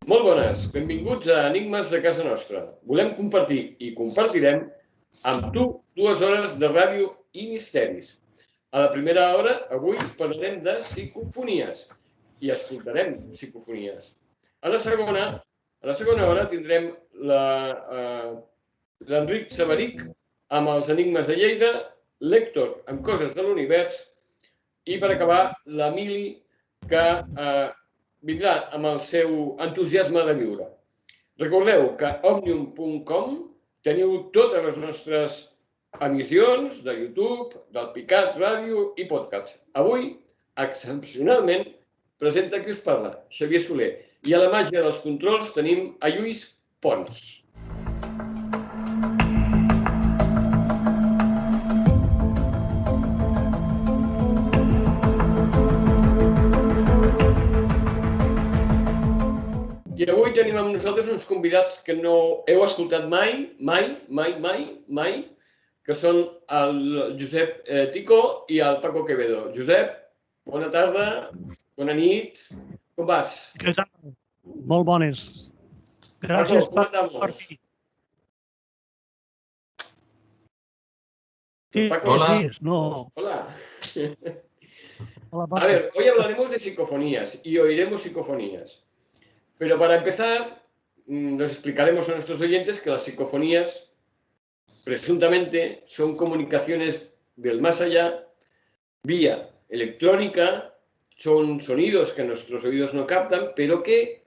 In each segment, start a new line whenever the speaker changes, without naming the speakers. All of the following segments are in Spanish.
Molt bones, benvinguts a Enigmes de casa nostra. Volem compartir i compartirem amb tu 2 hores de ràdio i misteris. A la primera hora, avui, parlarem de psicofonies i escoltarem psicofonies. A la segona hora tindrem l'Enric Sabarich amb els Enigmes de Lleida, l'Héctor amb Coses de l'Univers i, per acabar, l'Emili que vindrà amb el seu entusiasme de viure. Recordeu que a Omnium.com teniu totes les nostres emissions de YouTube, del Picat Ràdio i podcast. Avui, excepcionalment, presenta qui us parla, Xavier Soler. I a la màgia dels controls tenim a Lluís Pons. I avui tenim amb nosaltres uns convidats que no heu escoltat mai, que són el Josep Tico i el Paco Quevedo. Josep, bona tarda, bona nit, com vas?
Què tal? Molt bones. Gràcies per partir.
Paco,
hola.
No.
Hola.
Hola,
A ver, hoy hablaremos de psicofonías y oiremos psicofonías. Pero para empezar, nos explicaremos a nuestros oyentes que las psicofonías presuntamente son comunicaciones del más allá, vía electrónica, son sonidos que nuestros oídos no captan, pero que,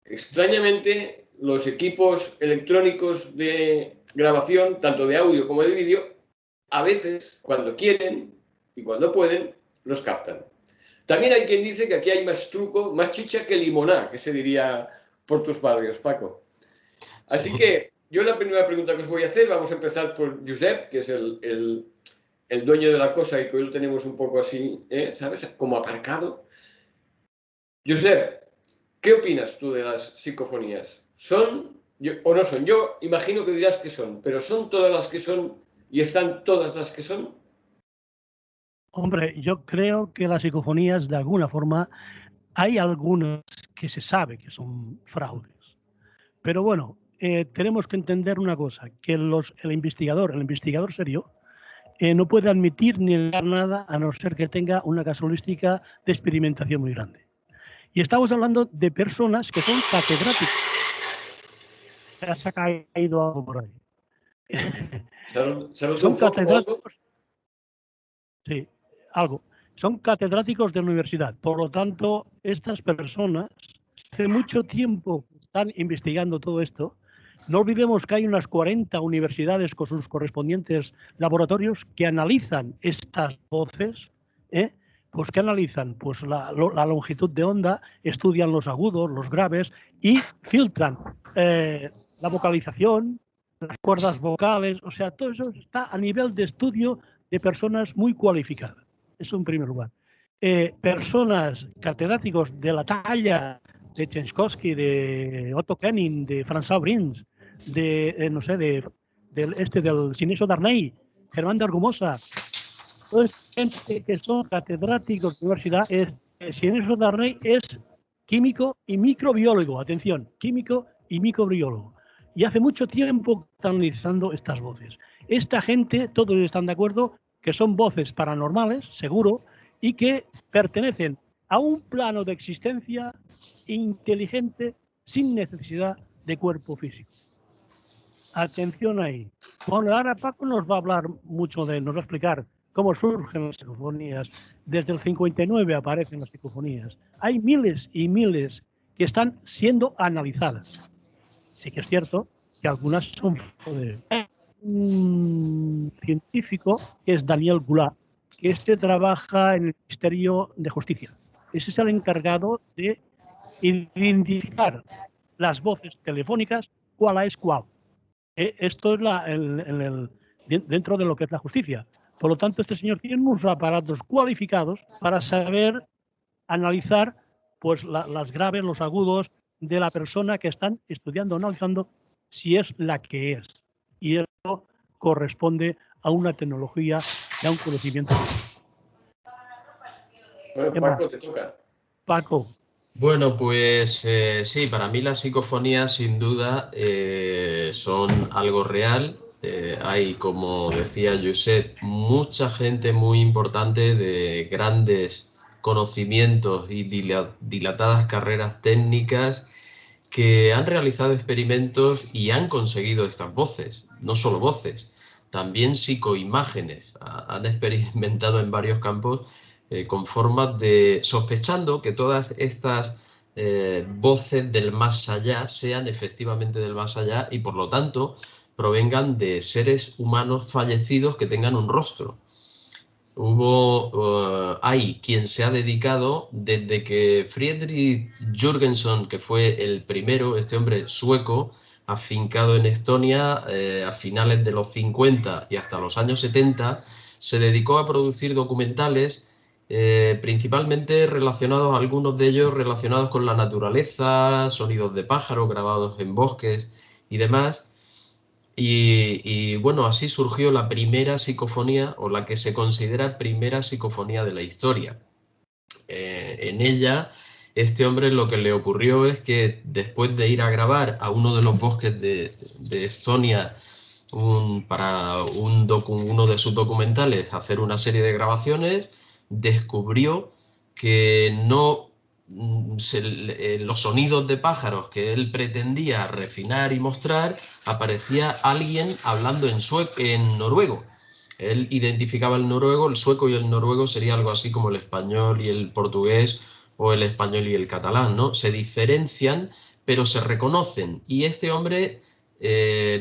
extrañamente, los equipos electrónicos de grabación, tanto de audio como de vídeo, a veces, cuando quieren y cuando pueden, los captan. También hay quien dice que aquí hay más truco, más chicha que limoná, que se diría por tus barrios, Paco. Así que yo la primera pregunta que os voy a hacer, vamos a empezar por Josep, que es el dueño de la cosa y que hoy lo tenemos un poco así, ¿sabes? Como aparcado. Josep, ¿qué opinas tú de las psicofonías? ¿Son o no son? Yo imagino que dirás que son, pero ¿son todas las que son y están todas las que son?
Hombre, yo creo que las psicofonías, de alguna forma, hay algunas que se sabe que son fraudes. Pero bueno, tenemos que entender una cosa, que el investigador serio, no puede admitir ni negar nada a no ser que tenga una casuística de experimentación muy grande. Y estamos hablando de personas que son catedráticos. Se ha caído algo por ahí.
Son catedráticos.
Sí, algo. Son catedráticos de la universidad. Por lo tanto, estas personas hace mucho tiempo están investigando todo esto. No olvidemos que hay unas 40 universidades con sus correspondientes laboratorios que analizan estas voces, pues que analizan pues la longitud de onda, estudian los agudos, los graves y filtran la vocalización, las cuerdas vocales, o sea, todo eso está a nivel de estudio de personas muy cualificadas. Eso en primer lugar. Personas catedráticos de la talla de Tchaikovsky, de Otto Kenning, de François Brins, del Sinesio Darnay, Germán de Argumosa, toda gente que son catedráticos de universidad. Sinesio Darnay es químico y microbiólogo, atención, químico y microbiólogo. Y hace mucho tiempo que están analizando estas voces. Esta gente, todos están de acuerdo que son voces paranormales, seguro, y que pertenecen a un plano de existencia inteligente sin necesidad de cuerpo físico. Atención ahí. Bueno, ahora Paco nos va a hablar mucho nos va a explicar cómo surgen las psicofonías. Desde el 59 aparecen las psicofonías. Hay miles y miles que están siendo analizadas. Sí que es cierto que algunas son de un científico que es Daniel Goulart, que trabaja en el Ministerio de Justicia. Ese es el encargado de identificar las voces telefónicas, cuál es cuál. Esto es dentro de lo que es la justicia. Por lo tanto, este señor tiene unos aparatos cualificados para saber analizar pues, las graves, los agudos de la persona que están estudiando, analizando si es la que es. Y eso corresponde a una tecnología y a un conocimiento.
Bueno, Paco, te toca.
Paco.
Bueno, pues sí, para mí las psicofonías sin duda son algo real. Hay, como decía Josep, mucha gente muy importante de grandes conocimientos y dilatadas carreras técnicas que han realizado experimentos y han conseguido estas voces, no solo voces, también psicoimágenes. Han experimentado en varios campos con formas de, sospechando que todas estas voces del más allá sean efectivamente del más allá y por lo tanto provengan de seres humanos fallecidos que tengan un rostro. Hay quien se ha dedicado desde que Friedrich Jürgenson, que fue el primero, este hombre sueco, afincado en Estonia a finales de los 50 y hasta los años 70, se dedicó a producir documentales principalmente relacionados, algunos de ellos relacionados con la naturaleza, sonidos de pájaros grabados en bosques y demás. Bueno, así surgió la primera psicofonía o la que se considera primera psicofonía de la historia. En ella, este hombre lo que le ocurrió es que después de ir a grabar a uno de los bosques de Estonia para uno de sus documentales, hacer una serie de grabaciones, descubrió que no los sonidos de pájaros que él pretendía refinar y mostrar, aparecía alguien hablando en noruego. Él identificaba el noruego, el sueco y el noruego sería algo así como el español y el portugués o el español y el catalán, ¿no? Se diferencian, pero se reconocen. Y este hombre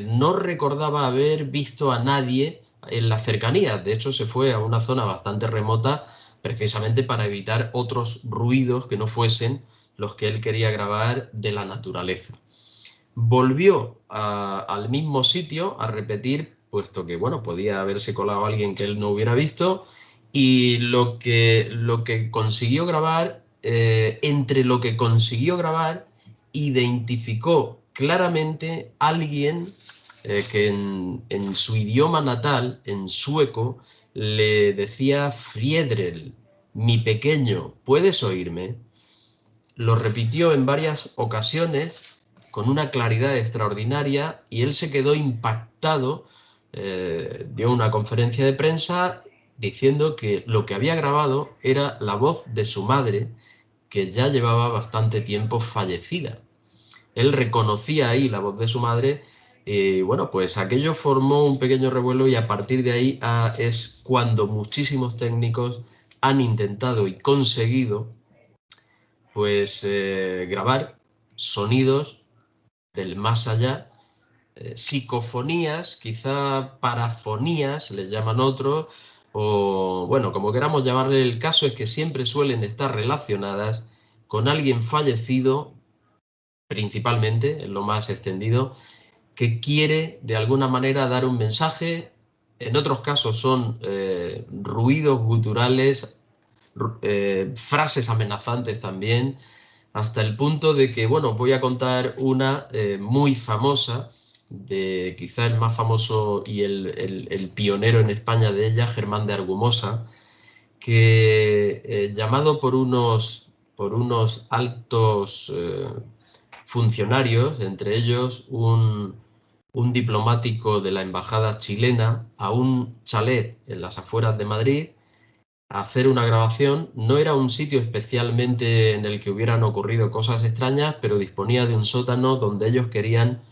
no recordaba haber visto a nadie en las cercanías. De hecho, se fue a una zona bastante remota precisamente para evitar otros ruidos que no fuesen los que él quería grabar de la naturaleza. Volvió al mismo sitio a repetir, puesto que, bueno, podía haberse colado alguien que él no hubiera visto, y lo que consiguió grabar, entre lo que consiguió grabar, identificó claramente a alguien que en su idioma natal, en sueco, le decía Friedrel, mi pequeño, ¿puedes oírme? Lo repitió en varias ocasiones con una claridad extraordinaria y él se quedó impactado, dio una conferencia de prensa diciendo que lo que había grabado era la voz de su madre, que ya llevaba bastante tiempo fallecida. Él reconocía ahí la voz de su madre y bueno, pues aquello formó un pequeño revuelo y a partir de ahí es cuando muchísimos técnicos han intentado y conseguido pues grabar sonidos del más allá, psicofonías, quizá parafonías, le llaman otros, o bueno, como queramos llamarle, el caso es que siempre suelen estar relacionadas con alguien fallecido, principalmente, en lo más extendido, que quiere de alguna manera dar un mensaje. En otros casos son ruidos guturales, frases amenazantes también, hasta el punto de que, bueno, voy a contar una muy famosa, de quizá el más famoso y el pionero en España de ella, Germán de Argumosa, que llamado por unos altos funcionarios, entre ellos un diplomático de la embajada chilena, a un chalet en las afueras de Madrid, a hacer una grabación. No era un sitio especialmente en el que hubieran ocurrido cosas extrañas, pero disponía de un sótano donde ellos querían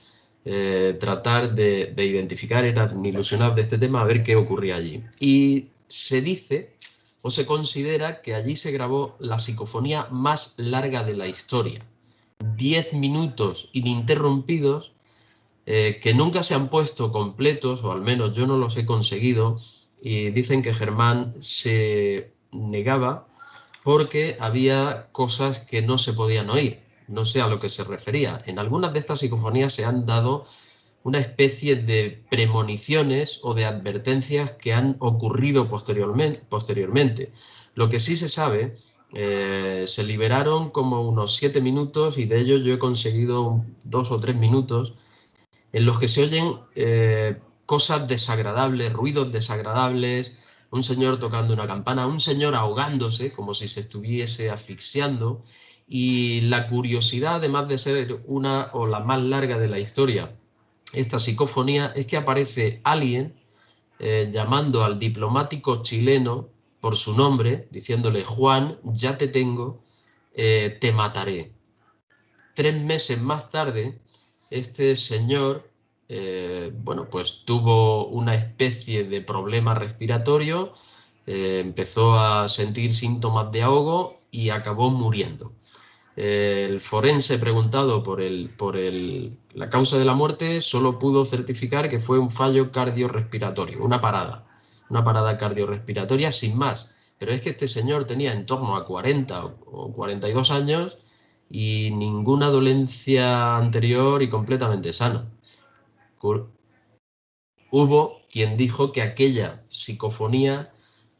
tratar de identificar, eran ilusionados de este tema, a ver qué ocurría allí. Y se dice o se considera que allí se grabó la psicofonía más larga de la historia. 10 minutos ininterrumpidos que nunca se han puesto completos, o al menos yo no los he conseguido, y dicen que Germán se negaba porque había cosas que no se podían oír. No sé a lo que se refería. En algunas de estas psicofonías se han dado una especie de premoniciones o de advertencias que han ocurrido posteriormente. Lo que sí se sabe, se liberaron como unos 7 minutos y de ellos yo he conseguido 2 o 3 minutos en los que se oyen cosas desagradables, ruidos desagradables, un señor tocando una campana, un señor ahogándose como si se estuviese asfixiando Y la curiosidad, además de ser una o la más larga de la historia, esta psicofonía, es que aparece alguien llamando al diplomático chileno por su nombre, diciéndole: Juan, ya te tengo, te mataré. 3 meses más tarde, este señor, bueno, pues tuvo una especie de problema respiratorio, empezó a sentir síntomas de ahogo y acabó muriendo. El forense, preguntado por la causa de la muerte, solo pudo certificar que fue un fallo cardiorrespiratorio, una parada cardiorrespiratoria sin más. Pero es que este señor tenía en torno a 40 o 42 años y ninguna dolencia anterior y completamente sano. Hubo quien dijo que aquella psicofonía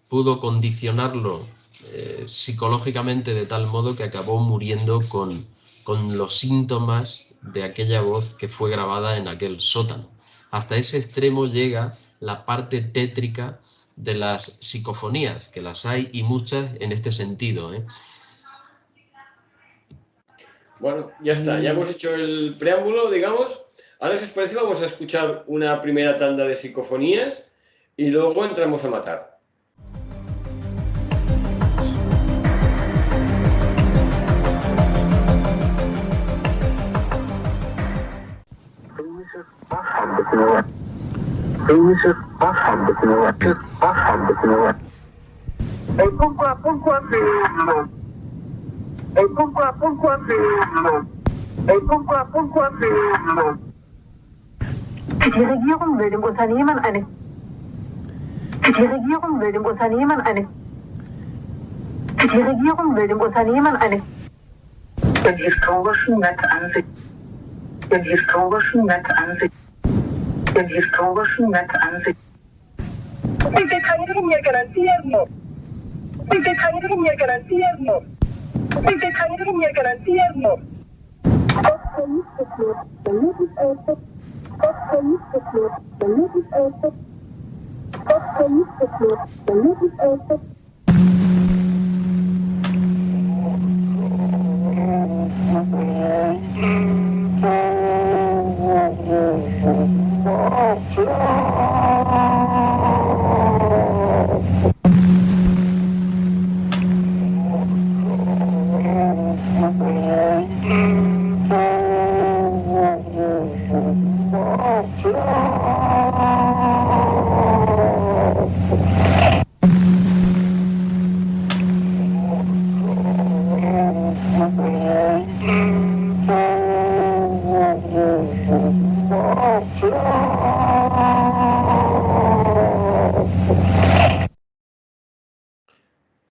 pudo condicionarlo psicológicamente de tal modo que acabó muriendo con los síntomas de aquella voz que fue grabada en aquel sótano. Hasta ese extremo llega la parte tétrica de las psicofonías, que las hay y muchas en este sentido, ¿eh?
Bueno, ya está, ya hemos hecho el preámbulo, digamos. Ahora, si os parece, vamos a escuchar una primera tanda de psicofonías y luego entramos a matar.
Die Regierung will dem Unternehmen eine den historischen Wettansicht Bitte keine mir garantieren. Bitte keine mir garantieren. Bitte keine mir garantieren. Das kann nicht geklärt. Damit ist einfach. Das kann nicht geklärt. Damit ist einfach. Das kann nicht geklärt. Damit ist einfach.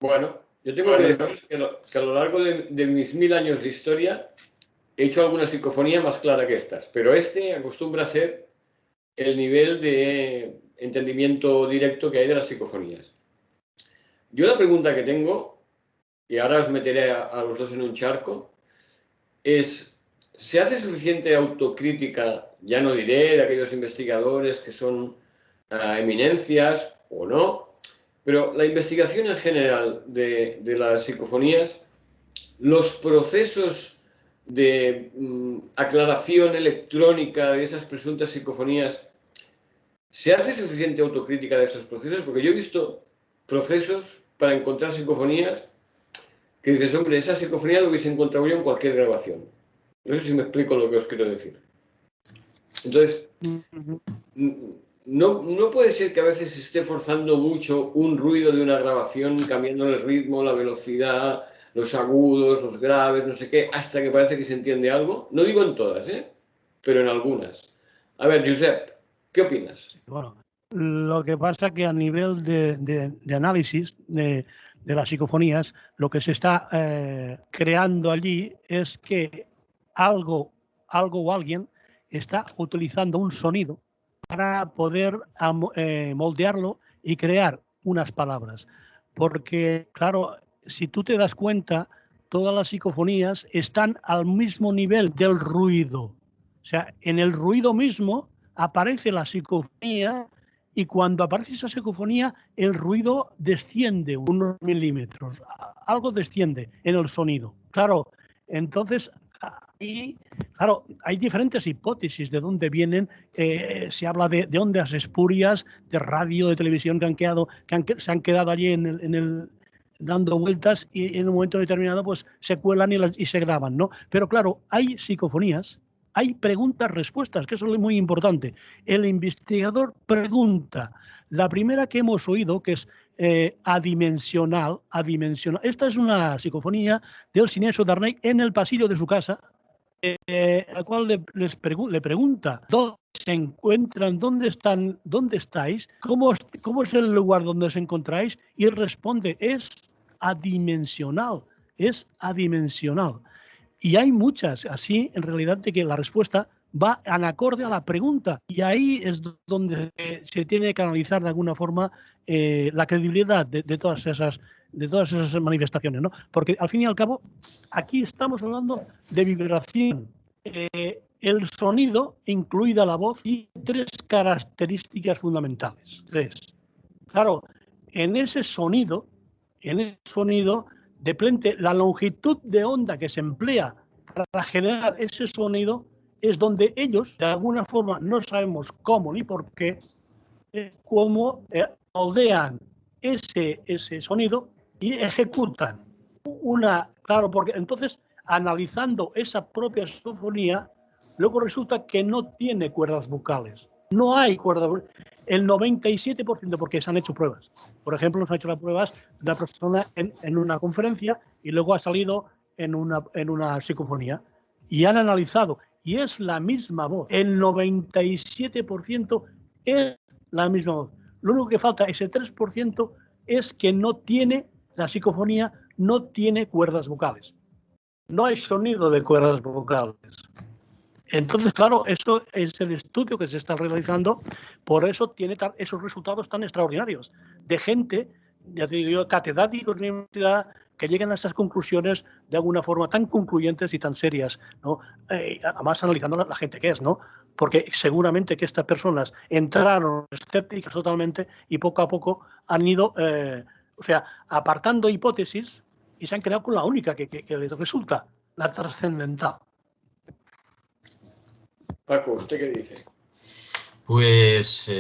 Bueno, yo tengo que deciros que a lo largo de mis 1000 años de historia he hecho alguna psicofonía más clara que estas, pero este acostumbra a ser el nivel de entendimiento directo que hay de las psicofonías. Yo la pregunta que tengo, y ahora os meteré a los dos en un charco, es: ¿se hace suficiente autocrítica, ya no diré de aquellos investigadores que son eminencias o no, pero la investigación en general de las psicofonías, los procesos de aclaración electrónica de esas presuntas psicofonías, ¿se hace suficiente autocrítica de esos procesos? Porque yo he visto procesos para encontrar psicofonías que dices: hombre, esa psicofonía lo hubiese encontrado yo en cualquier grabación. No sé si me explico lo que os quiero decir. Entonces, no puede ser que a veces se esté forzando mucho un ruido de una grabación, cambiando el ritmo, la velocidad, los agudos, los graves, no sé qué, hasta que parece que se entiende algo. No digo en todas, pero en algunas. A ver, Josep, ¿qué opinas?
Bueno, lo que pasa que a nivel de análisis de las psicofonías, lo que se está creando allí es que algo o alguien está utilizando un sonido para poder moldearlo y crear unas palabras. Porque, claro, si tú te das cuenta, todas las psicofonías están al mismo nivel del ruido. O sea, en el ruido mismo aparece la psicofonía, y cuando aparece esa psicofonía, el ruido desciende unos milímetros. Algo desciende en el sonido. Claro, Entonces, y claro, hay diferentes hipótesis de dónde vienen. Se habla de ondas espurias, de radio, de televisión se han quedado allí dando vueltas y en un momento determinado pues se cuelan y se graban, ¿no? Pero claro, hay psicofonías, hay preguntas-respuestas, que eso es muy importante. El investigador pregunta. La primera que hemos oído, que es adimensional. Esta es una psicofonía del Sinesio Darnay en el pasillo de su casa, al cual le pregunta dónde se encuentran, dónde estáis, cómo es el lugar donde os encontráis, y responde, es adimensional. Y hay muchas, así en realidad, de que la respuesta va en acorde a la pregunta, y ahí es donde se tiene que analizar de alguna forma la credibilidad de todas esas manifestaciones, ¿no? Porque al fin y al cabo aquí estamos hablando de vibración. El sonido, incluida la voz, y 3 características fundamentales. 3. Claro, en ese sonido depende la longitud de onda que se emplea para generar ese sonido, es donde ellos, de alguna forma, no sabemos cómo ni por qué, cómo moldean ese sonido y ejecutan claro, porque entonces, analizando esa propia psicofonía, luego resulta que no tiene cuerdas vocales. No hay cuerdas vocales. El 97%, porque se han hecho pruebas. Por ejemplo, se han hecho las pruebas de una persona en una conferencia y luego ha salido en una psicofonía. Y han analizado, y es la misma voz. El 97% es la misma voz. Lo único que falta, ese 3%, es que la psicofonía no tiene cuerdas vocales. No hay sonido de cuerdas vocales. Entonces, claro, eso es el estudio que se está realizando, por eso tiene esos resultados tan extraordinarios, de gente, ya te digo, catedráticos de la universidad, que llegan a esas conclusiones de alguna forma tan concluyentes y tan serias, ¿no? Además, analizando la gente que es, ¿no? Porque seguramente que estas personas entraron escépticas totalmente y poco a poco han ido, apartando hipótesis y se han quedado con la única que les resulta, la trascendental.
Paco, ¿usted qué dice?
Pues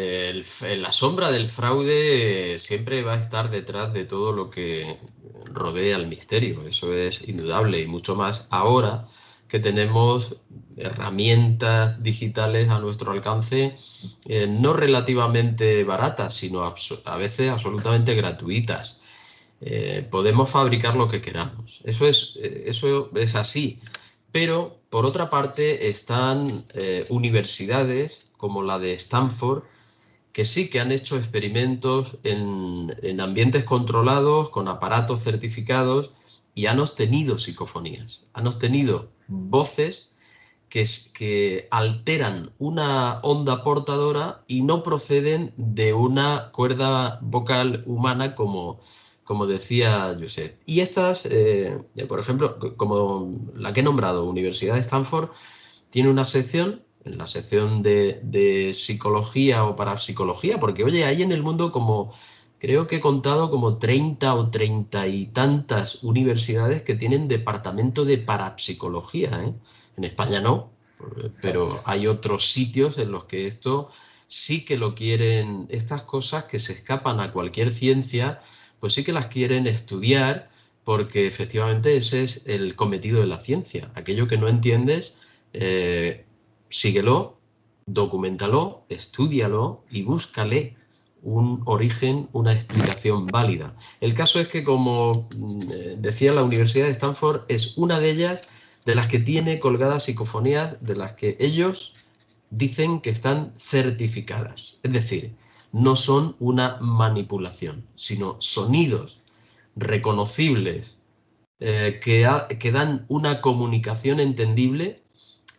la sombra del fraude siempre va a estar detrás de todo lo que rodea al misterio, eso es indudable, y mucho más ahora que tenemos herramientas digitales a nuestro alcance, no relativamente baratas, sino a veces absolutamente gratuitas. Podemos fabricar lo que queramos, eso es así. Pero, por otra parte, están universidades como la de Stanford, que sí que han hecho experimentos en ambientes controlados, con aparatos certificados, y han obtenido psicofonías, han obtenido voces que alteran una onda portadora y no proceden de una cuerda vocal humana como decía Josep. Y estas, por ejemplo, como la que he nombrado, Universidad de Stanford, tiene una sección, en la sección de psicología o parapsicología, porque oye, hay en el mundo creo que he contado como 30 o 30 y tantas universidades que tienen departamento de parapsicología, ¿eh? En España no, pero hay otros sitios en los que esto sí que lo quieren, estas cosas que se escapan a cualquier ciencia, pues sí que las quieren estudiar, porque efectivamente ese es el cometido de la ciencia. Aquello que no entiendes, síguelo, docúmentalo, estúdialo y búscale un origen, una explicación válida. El caso es que, como decía, la Universidad de Stanford es una de ellas, de las que tiene colgadas psicofonías, de las que ellos dicen que están certificadas. Es decir, no son una manipulación, sino sonidos reconocibles que dan una comunicación entendible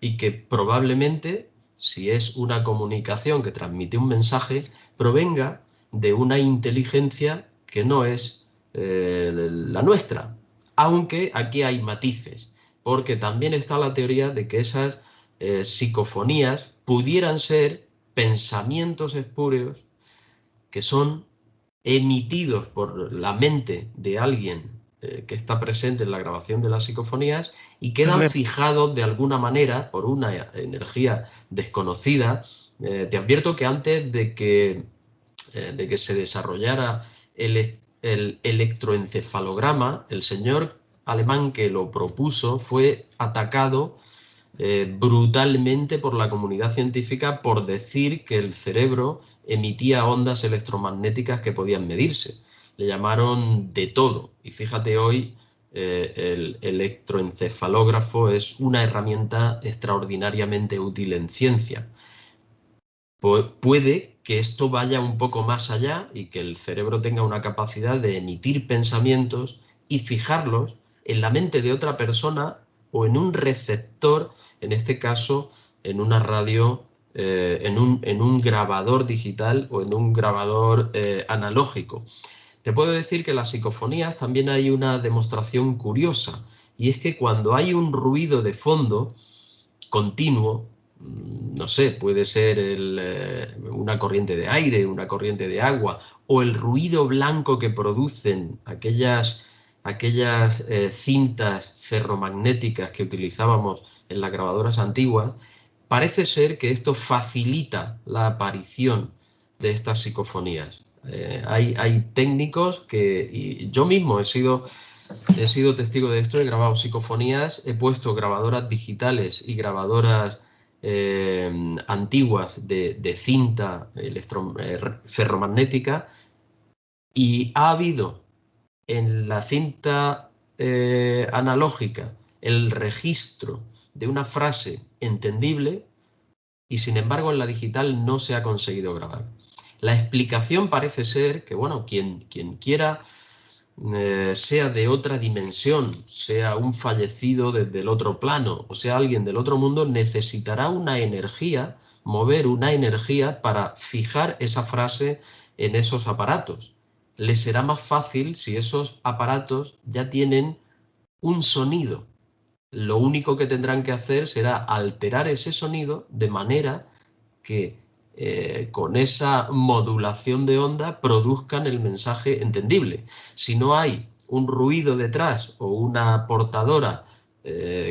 y que probablemente, si es una comunicación que transmite un mensaje, provenga de una inteligencia que no es la nuestra. Aunque aquí hay matices, porque también está la teoría de que esas psicofonías pudieran ser pensamientos espúreos que son emitidos por la mente de alguien que está presente en la grabación de las psicofonías y quedan fijados de alguna manera por una energía desconocida. Te advierto que antes de que se desarrollara el electroencefalograma, el señor alemán que lo propuso fue atacado brutalmente por la comunidad científica por decir que el cerebro emitía ondas electromagnéticas que podían medirse. Le llamaron de todo, y fíjate hoy el electroencefalógrafo es una herramienta extraordinariamente útil en ciencia. Puede que esto vaya un poco más allá y que el cerebro tenga una capacidad de emitir pensamientos y fijarlos en la mente de otra persona o en un receptor, en este caso en una radio, en un grabador digital o en un grabador analógico. Te puedo decir que en las psicofonías también hay una demostración curiosa, y es que cuando hay un ruido de fondo continuo, no sé, puede ser una corriente de aire, una corriente de agua, o el ruido blanco que producen aquellas cintas ferromagnéticas que utilizábamos en las grabadoras antiguas, parece ser que esto facilita la aparición de estas psicofonías. Hay técnicos y yo mismo he sido testigo de esto, he grabado psicofonías, he puesto grabadoras digitales y grabadoras antiguas de cinta ferromagnética, y ha habido en la cinta analógica el registro de una frase entendible y sin embargo en la digital no se ha conseguido grabar. La explicación parece ser que, bueno, quien quiera, sea de otra dimensión, sea un fallecido desde el otro plano o sea alguien del otro mundo, necesitará una energía, mover una energía para fijar esa frase en esos aparatos. Le será más fácil si esos aparatos ya tienen un sonido. Lo único que tendrán que hacer será alterar ese sonido de manera que con esa modulación de onda produzcan el mensaje entendible. Si no hay un ruido detrás o una portadora,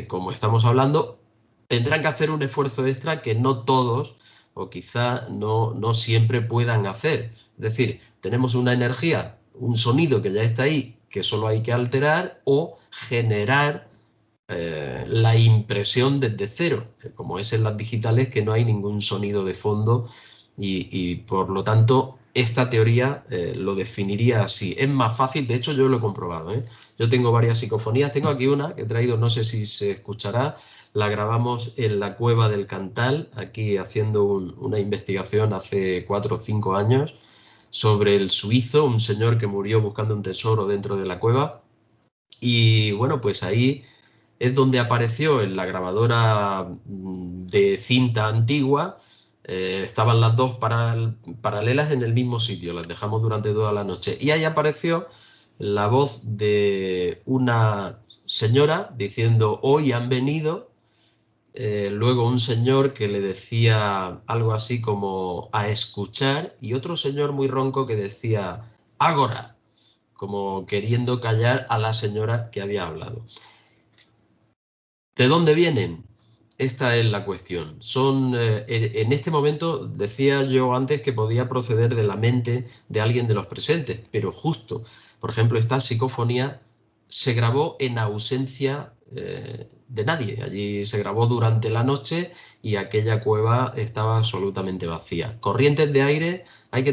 como estamos hablando, tendrán que hacer un esfuerzo extra que no todos o quizá no siempre puedan hacer. Es decir, tenemos una energía, un sonido que ya está ahí, que solo hay que alterar o generar la impresión desde cero, como es en las digitales, que no hay ningún sonido de fondo y por lo tanto esta teoría lo definiría así. Es más fácil, de hecho yo lo he comprobado, ¿eh? Yo tengo varias psicofonías, tengo aquí una que he traído, no sé si se escuchará, la grabamos en la Cueva del Cantal, aquí haciendo una investigación hace 4 o 5 años sobre el suizo, un señor que murió buscando un tesoro dentro de la cueva, y bueno, pues ahí es donde apareció en la grabadora de cinta antigua. Estaban las dos paralelas en el mismo sitio, las dejamos durante toda la noche. Y ahí apareció la voz de una señora diciendo, hoy han venido. Luego un señor que le decía algo así como a escuchar, y otro señor muy ronco que decía, agora, como queriendo callar a la señora que había hablado. ¿De dónde vienen? Esta es la cuestión. Son, en este momento, decía yo antes que podía proceder de la mente de alguien de los presentes, pero justo, por ejemplo, esta psicofonía se grabó en ausencia de nadie. Allí se grabó durante la noche y aquella cueva estaba absolutamente vacía. Corrientes de aire, hay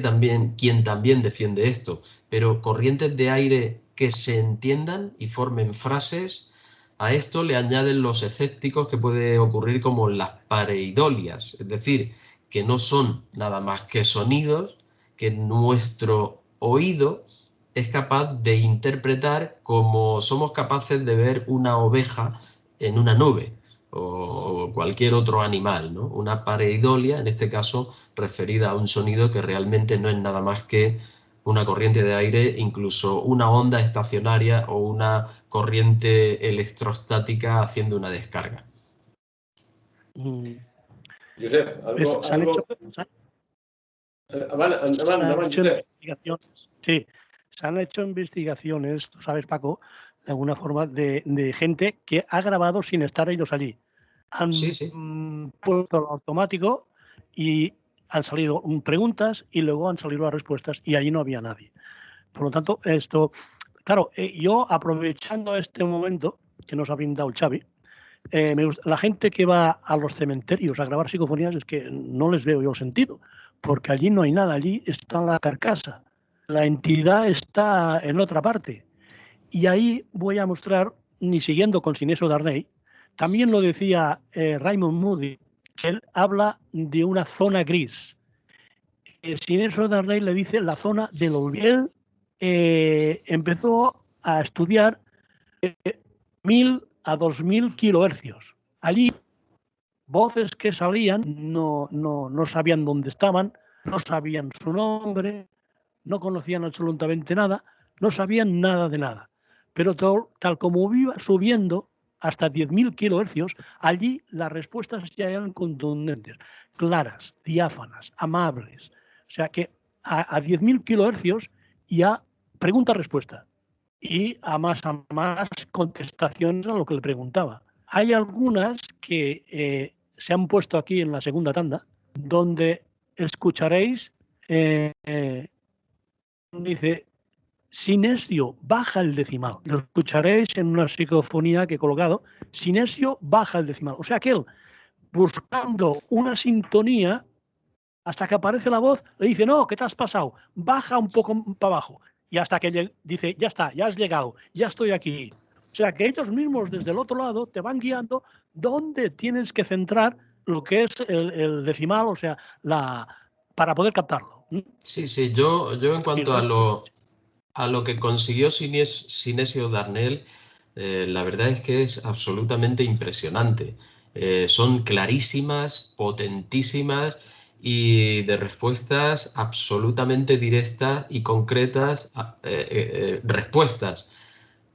quien también defiende esto, pero corrientes de aire que se entiendan y formen frases. A esto le añaden los escépticos que puede ocurrir como las pareidolias, es decir, que no son nada más que sonidos que nuestro oído es capaz de interpretar como somos capaces de ver una oveja en una nube o cualquier otro animal, ¿no? Una pareidolia, en este caso, referida a un sonido que realmente no es nada más que una corriente de aire, incluso una onda estacionaria o una corriente electrostática haciendo una descarga.
Josep,
se han hecho investigaciones, tú sabes, Paco, de alguna forma, de gente que ha grabado sin estar ellos allí. Han puesto el automático y han salido preguntas y luego han salido las respuestas y allí no había nadie. Por lo tanto, esto, claro, yo aprovechando este momento que nos ha brindado el Xavi, la gente que va a los cementerios a grabar psicofonías es que no les veo yo el sentido, porque allí no hay nada, allí está la carcasa, la entidad está en otra parte. Y ahí voy a mostrar, ni siguiendo con Sinesio Darnell, también lo decía Raymond Moody, que él habla de una zona gris. Sinesio Darnell le dice la zona del olvido. Él empezó a estudiar 1000 a 2000 kilohercios. Allí, voces que salían no sabían dónde estaban, no sabían su nombre, no conocían absolutamente nada, no sabían nada de nada. Pero tal como iba subiendo hasta 10.000 kilohercios, allí las respuestas ya eran contundentes, claras, diáfanas, amables. O sea que a 10.000 kilohercios ya pregunta-respuesta y a más contestaciones a lo que le preguntaba. Hay algunas que se han puesto aquí en la segunda tanda, donde escucharéis, dice, Sinesio baja el decimal. Lo escucharéis en una psicofonía que he colocado. Sinesio baja el decimal. O sea que él, buscando una sintonía, hasta que aparece la voz, le dice, no, ¿qué te has pasado? Baja un poco para abajo. Y hasta que dice, ya está, ya has llegado, ya estoy aquí. O sea que ellos mismos desde el otro lado te van guiando dónde tienes que centrar lo que es el decimal, o sea, para poder captarlo.
Sí, yo en cuanto a lo que consiguió Sinesio Darnell, la verdad es que es absolutamente impresionante. Son clarísimas, potentísimas y de respuestas absolutamente directas y concretas, respuestas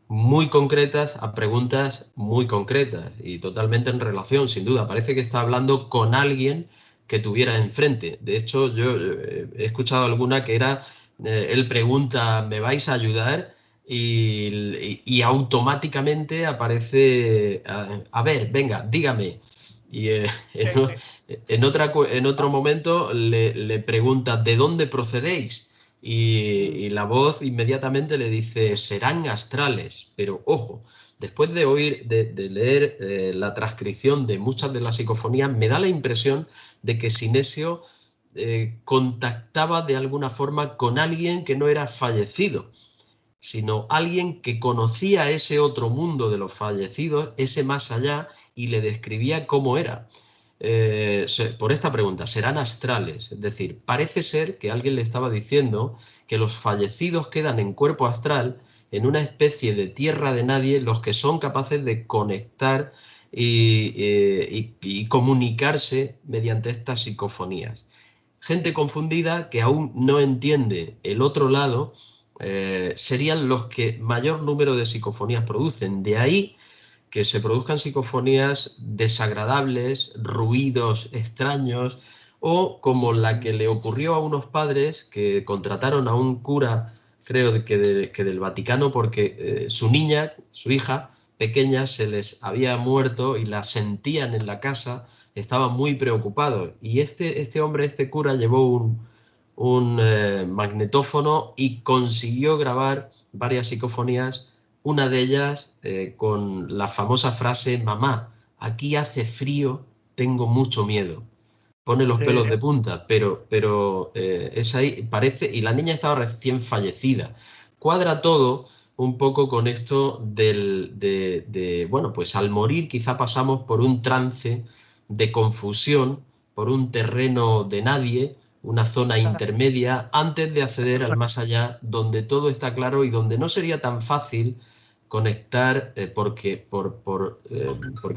muy concretas a preguntas muy concretas y totalmente en relación, sin duda. Parece que está hablando con alguien que tuviera enfrente. De hecho, yo he escuchado alguna que era, él pregunta, ¿me vais a ayudar? Y automáticamente aparece, a ver, venga, dígame. Y en otro momento le pregunta, ¿de dónde procedéis? Y la voz inmediatamente le dice, serán astrales. Pero ojo, después de leer la transcripción de muchas de las psicofonías, me da la impresión de que Sinesio contactaba de alguna forma con alguien que no era fallecido, sino alguien que conocía ese otro mundo de los fallecidos, ese más allá, y le describía cómo era. Por esta pregunta, ¿serán astrales? Es decir, parece ser que alguien le estaba diciendo que los fallecidos quedan en cuerpo astral, en una especie de tierra de nadie, los que son capaces de conectar y comunicarse mediante estas psicofonías. Gente confundida que aún no entiende el otro lado, serían los que mayor número de psicofonías producen. De ahí que se produzcan psicofonías desagradables, ruidos extraños, o como la que le ocurrió a unos padres que contrataron a un cura, creo que del Vaticano, porque su niña, su hija pequeña, se les había muerto y la sentían en la casa, estaban muy preocupados. Y este hombre, este cura, llevó un magnetófono y consiguió grabar varias psicofonías. Una de ellas con la famosa frase, mamá, aquí hace frío, tengo mucho miedo. Pone los pelos de punta, pero es ahí, parece, y la niña estaba recién fallecida. Cuadra todo un poco con esto bueno, pues al morir quizá pasamos por un trance de confusión, por un terreno de nadie, una zona intermedia, antes de acceder al más allá, donde todo está claro y donde no sería tan fácil conectar, porque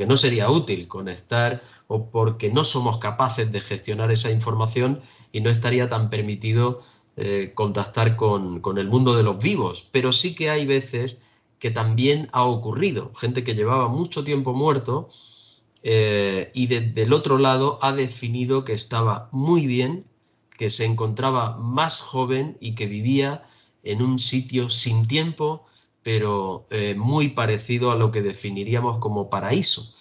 no sería útil conectar o porque no somos capaces de gestionar esa información y no estaría tan permitido contactar con el mundo de los vivos. Pero sí que hay veces que también ha ocurrido, gente que llevaba mucho tiempo muerto y desde el otro lado ha definido que estaba muy bien, que se encontraba más joven y que vivía en un sitio sin tiempo, pero muy parecido a lo que definiríamos como paraíso.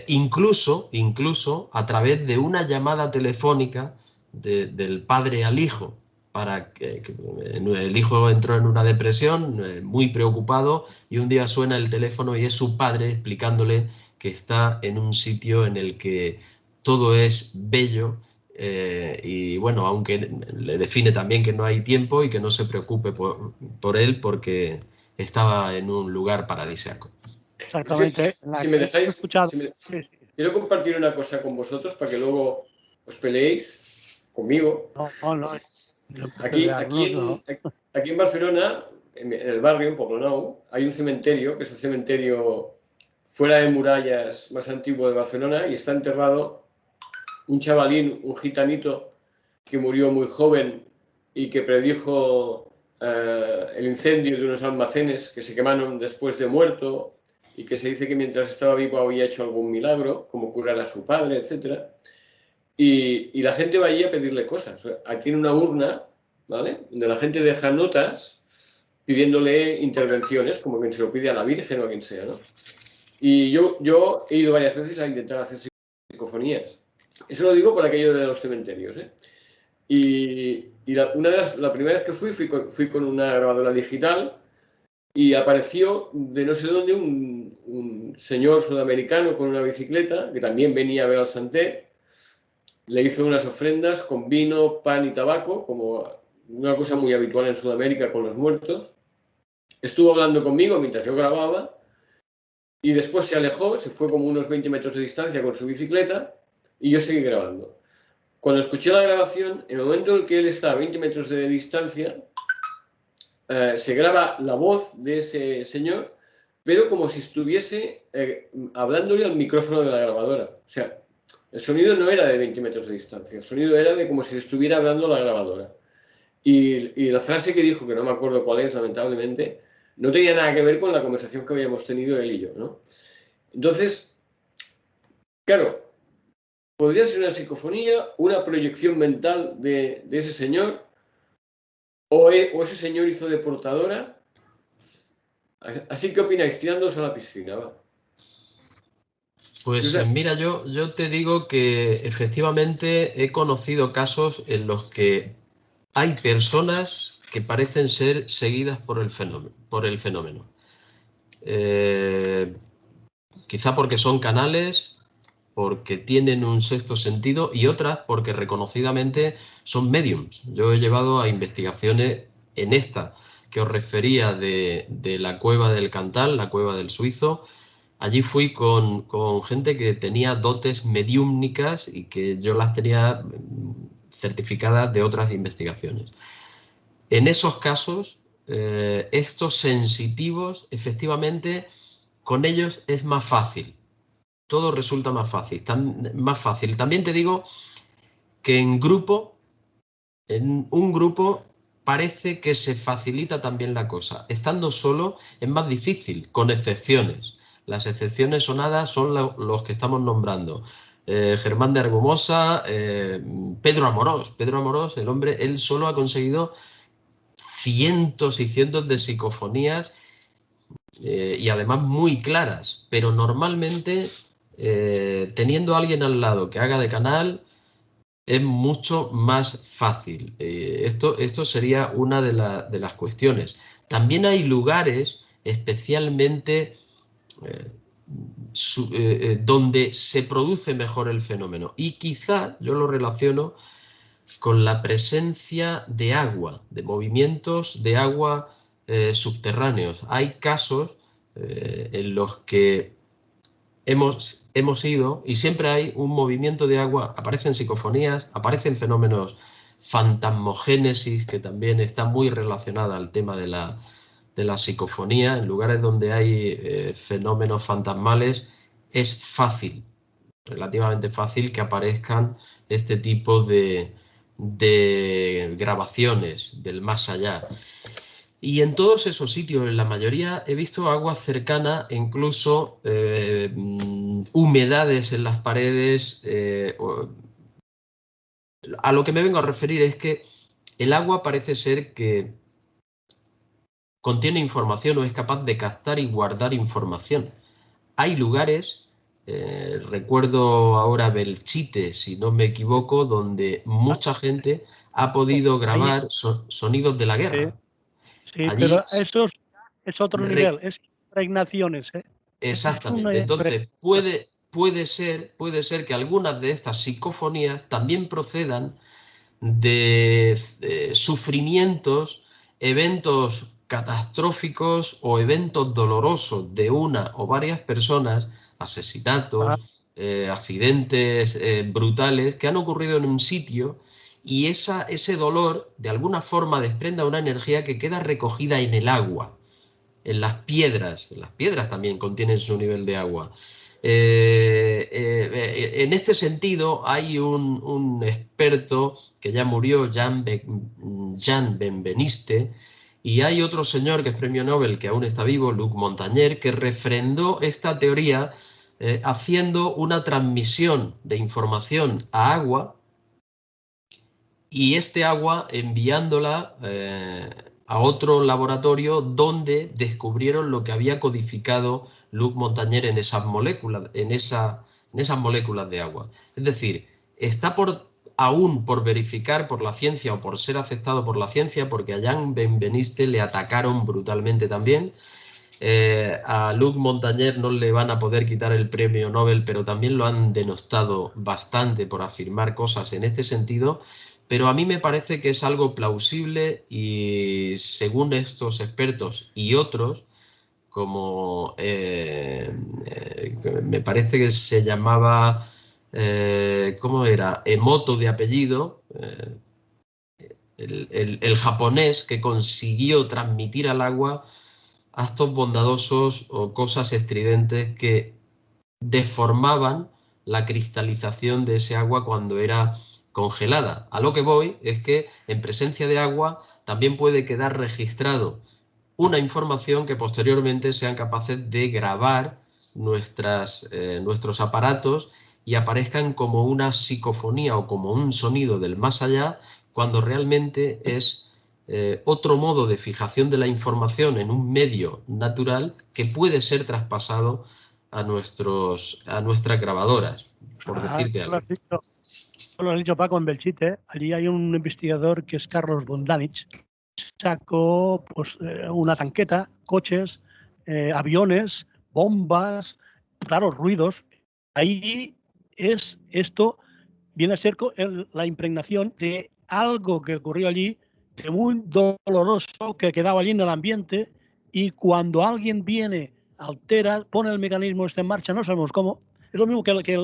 Incluso a través de una llamada telefónica del padre al hijo, para que el hijo entró en una depresión, muy preocupado, y un día suena el teléfono y es su padre explicándole que está en un sitio en el que todo es bello, y bueno, aunque le define también que no hay tiempo y que no se preocupe por él porque estaba en un lugar paradisíaco.
Exactamente.
Si me dejáis,
escuchado.
quiero compartir una cosa con vosotros para que luego os peleéis conmigo.
No.
Aquí en Barcelona, en el barrio, en Poblenou, hay un cementerio, que es el cementerio fuera de murallas más antiguo de Barcelona, y está enterrado un chavalín, un gitanito, que murió muy joven y que predijo el incendio de unos almacenes que se quemaron después de muerto, y que se dice que mientras estaba vivo había hecho algún milagro, como curar a su padre, etc. Y la gente va allí a pedirle cosas. Tiene una urna, ¿vale?, donde la gente deja notas pidiéndole intervenciones, como quien se lo pide a la Virgen o a quien sea, ¿no? Y yo he ido varias veces a intentar hacer psicofonías. Eso lo digo por aquello de los cementerios, ¿eh? Y la primera vez que fui con una grabadora digital, y apareció de no sé dónde un señor sudamericano con una bicicleta, que también venía a ver al Santet. Le hizo unas ofrendas con vino, pan y tabaco, como una cosa muy habitual en Sudamérica con los muertos. Estuvo hablando conmigo mientras yo grababa, y después se alejó, se fue como unos 20 metros de distancia con su bicicleta, y yo seguí grabando. Cuando escuché la grabación, en el momento en el que él está a 20 metros de distancia, se graba la voz de ese señor, pero como si estuviese hablándole al micrófono de la grabadora. O sea, el sonido no era de 20 metros de distancia, el sonido era de como si estuviera hablando la grabadora. Y la frase que dijo, que no me acuerdo cuál es, lamentablemente, no tenía nada que ver con la conversación que habíamos tenido él y yo, ¿no? Entonces, claro, podría ser una psicofonía, una proyección mental de ese señor, o ese señor hizo de portadora. Así que opináis, tirándoos a la piscina, va.
Pues mira, yo te digo que efectivamente he conocido casos en los que hay personas que parecen ser seguidas por el fenómeno. Quizá porque son canales, porque tienen un sexto sentido, y otras porque reconocidamente son mediums. Yo he llevado a investigaciones en esta que os refería de la cueva del Cantal, la cueva del Suizo. Allí fui con gente que tenía dotes mediúmnicas y que yo las tenía certificadas de otras investigaciones. En esos casos, estos sensitivos, efectivamente, con ellos es más fácil. Todo resulta más fácil. También te digo que en un grupo parece que se facilita también la cosa. Estando solo es más difícil, con excepciones. Las excepciones sonadas son los que estamos nombrando. Germán de Argumosa, Pedro Amorós. Pedro Amorós, el hombre, él solo ha conseguido cientos y cientos de psicofonías, y además muy claras, pero normalmente teniendo a alguien al lado que haga de canal es mucho más fácil. Esto sería una de las cuestiones. También hay lugares especialmente donde se produce mejor el fenómeno, y quizá yo lo relaciono con la presencia de agua, de movimientos de agua subterráneos. Hay casos en los que hemos ido y siempre hay un movimiento de agua, aparecen psicofonías, aparecen fenómenos fantasmogénesis, que también está muy relacionada al tema de la psicofonía. En lugares donde hay fenómenos fantasmales es fácil, relativamente fácil, que aparezcan este tipo de grabaciones del más allá. Y en todos esos sitios, en la mayoría, he visto agua cercana, incluso humedades en las paredes. A lo que me vengo a referir es que el agua parece ser que contiene información o es capaz de captar y guardar información. Hay lugares, recuerdo ahora Belchite, si no me equivoco, donde mucha gente ha podido grabar sonidos de la guerra.
Sí,
Allí,
pero eso es otro nivel, es impregnaciones.
Exactamente. Entonces, puede ser que algunas de estas psicofonías también procedan de sufrimientos, eventos catastróficos o eventos dolorosos de una o varias personas, asesinatos, accidentes brutales que han ocurrido en un sitio, y ese dolor de alguna forma desprenda una energía que queda recogida en el agua, en las piedras también contienen su nivel de agua. En este sentido, hay un experto que ya murió, Jean Benveniste, y hay otro señor que es premio Nobel, que aún está vivo, Luc Montagnier, que refrendó esta teoría haciendo una transmisión de información a agua, y este agua enviándola a otro laboratorio donde descubrieron lo que había codificado Luc Montagnier en esas moléculas, en esas moléculas de agua. Es decir, está aún por verificar por la ciencia o por ser aceptado por la ciencia, porque a Jean Benveniste le atacaron brutalmente también. A Luc Montagnier no le van a poder quitar el premio Nobel, pero también lo han denostado bastante por afirmar cosas en este sentido. Pero a mí me parece que es algo plausible y según estos expertos y otros, como me parece que se llamaba, ¿cómo era? Emoto de apellido, el japonés que consiguió transmitir al agua actos bondadosos o cosas estridentes que deformaban la cristalización de ese agua cuando era congelada. A lo que voy es que en presencia de agua también puede quedar registrado una información que posteriormente sean capaces de grabar nuestros aparatos y aparezcan como una psicofonía o como un sonido del más allá, cuando realmente es otro modo de fijación de la información en un medio natural que puede ser traspasado a nuestras grabadoras, por decirte algo.
Lo has dicho, Paco, en Belchite. Allí hay un investigador que es Carlos Bondanich. Sacó pues, una tanqueta, coches, aviones, bombas, claro, ruidos. Ahí viene a ser la impregnación de algo que ocurrió allí, de muy doloroso, que quedaba allí en el ambiente, y cuando alguien viene, altera, pone el mecanismo en marcha, no sabemos cómo. Es lo mismo que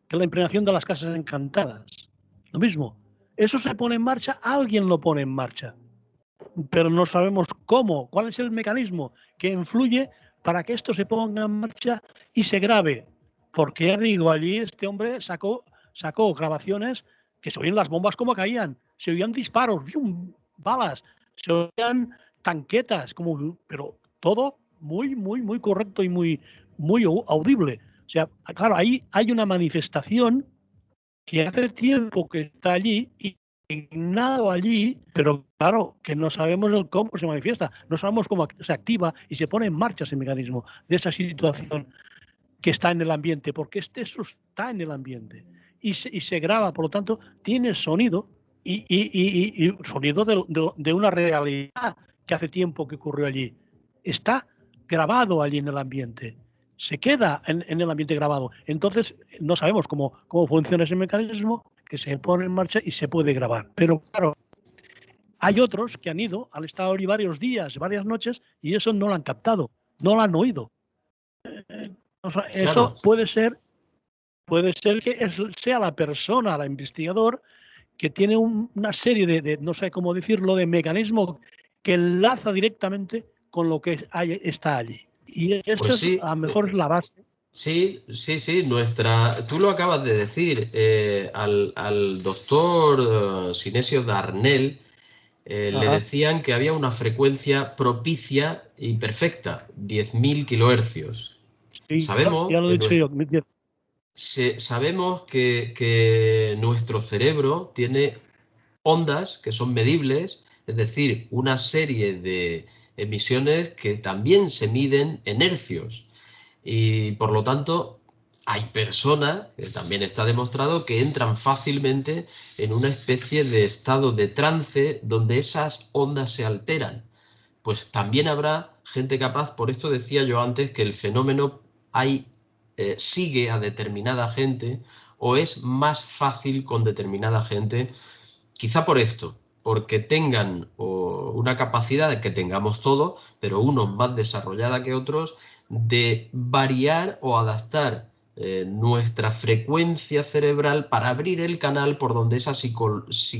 la impregnación de las casas encantadas. Lo mismo. Eso se pone en marcha, alguien lo pone en marcha, pero no sabemos cómo, cuál es el mecanismo que influye para que esto se ponga en marcha y se grabe. Porque ya digo, allí este hombre sacó grabaciones que se oían las bombas como caían, se oían disparos, balas, se oían tanquetas, pero todo muy, muy, muy correcto y muy, muy audible. O sea, claro, ahí hay una manifestación que hace tiempo que está allí y nada allí, pero claro, que no sabemos cómo se manifiesta, no sabemos cómo se activa y se pone en marcha ese mecanismo de esa situación que está en el ambiente, porque eso está en el ambiente y se graba, por lo tanto, tiene sonido y sonido de una realidad que hace tiempo que ocurrió allí. Está grabado allí en el ambiente. Se queda en el ambiente grabado. Entonces, no sabemos cómo funciona ese mecanismo que se pone en marcha y se puede grabar. Pero claro, hay otros que han estado allí varios días, varias noches, y eso no lo han captado, no lo han oído. Eso puede ser que sea la persona, el investigador, que tiene una serie de, no sé cómo decirlo, de mecanismos que enlaza directamente con lo que está allí. Y eso pues sí, a lo mejor es la base.
Sí. Tú lo acabas de decir, al doctor Sinesio Darnell le decían que había una frecuencia propicia y perfecta, 10.000 kilohercios.
Sí, sabemos, ya lo he dicho yo.
Sabemos que nuestro cerebro tiene ondas que son medibles, es decir, una serie emisiones que también se miden en hercios. Y por lo tanto, hay personas, que también está demostrado, que entran fácilmente en una especie de estado de trance donde esas ondas se alteran. Pues también habrá gente capaz, por esto decía yo antes que el fenómeno sigue a determinada gente o es más fácil con determinada gente, quizá por esto, porque tengan una capacidad de que tengamos todos, pero unos más desarrollada que otros, de variar o adaptar nuestra frecuencia cerebral para abrir el canal por donde esa psicofonía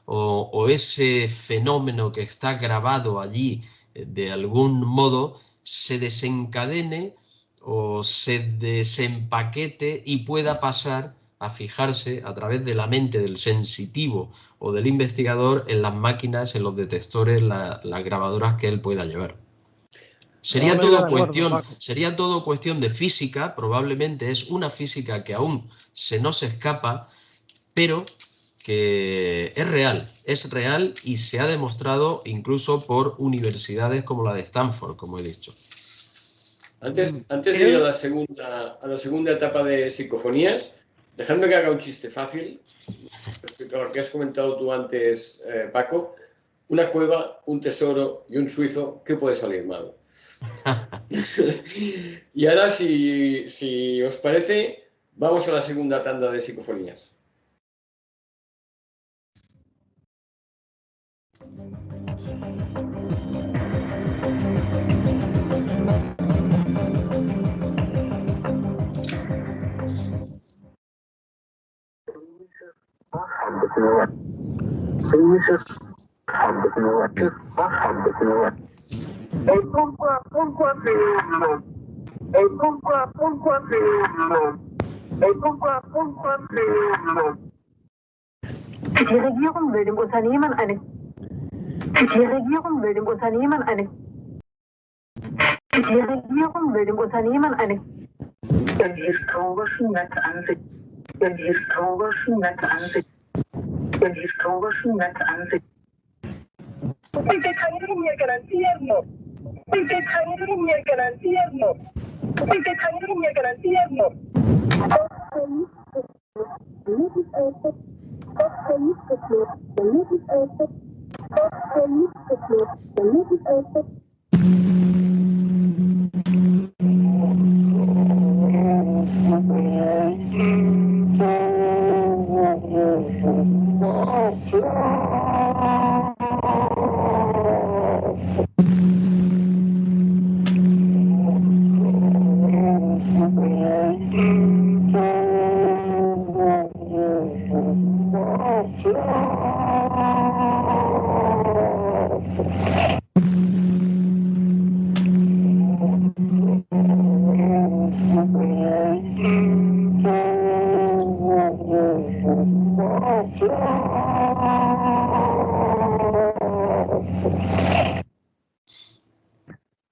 o ese fenómeno que está grabado allí de algún modo se desencadene o se desempaquete y pueda pasar a fijarse a través de la mente del sensitivo o del investigador en las máquinas, en los detectores, las grabadoras que él pueda llevar. Sería todo cuestión de física, probablemente es una física que aún se nos escapa, pero que es real y se ha demostrado incluso por universidades como la de Stanford, como he dicho.
Antes de ir a la segunda etapa de psicofonías, dejadme que haga un chiste fácil respecto a lo que has comentado tú antes, Paco. Una cueva, un tesoro y un suizo, ¿qué puede salir mal? Y ahora, si os parece, vamos a la segunda tanda de psicofonías.
Die Regierung will dem Unternehmen eine den historischen Netzansicht. Porque California que al infierno. Porque California que al infierno. Porque California que al infierno.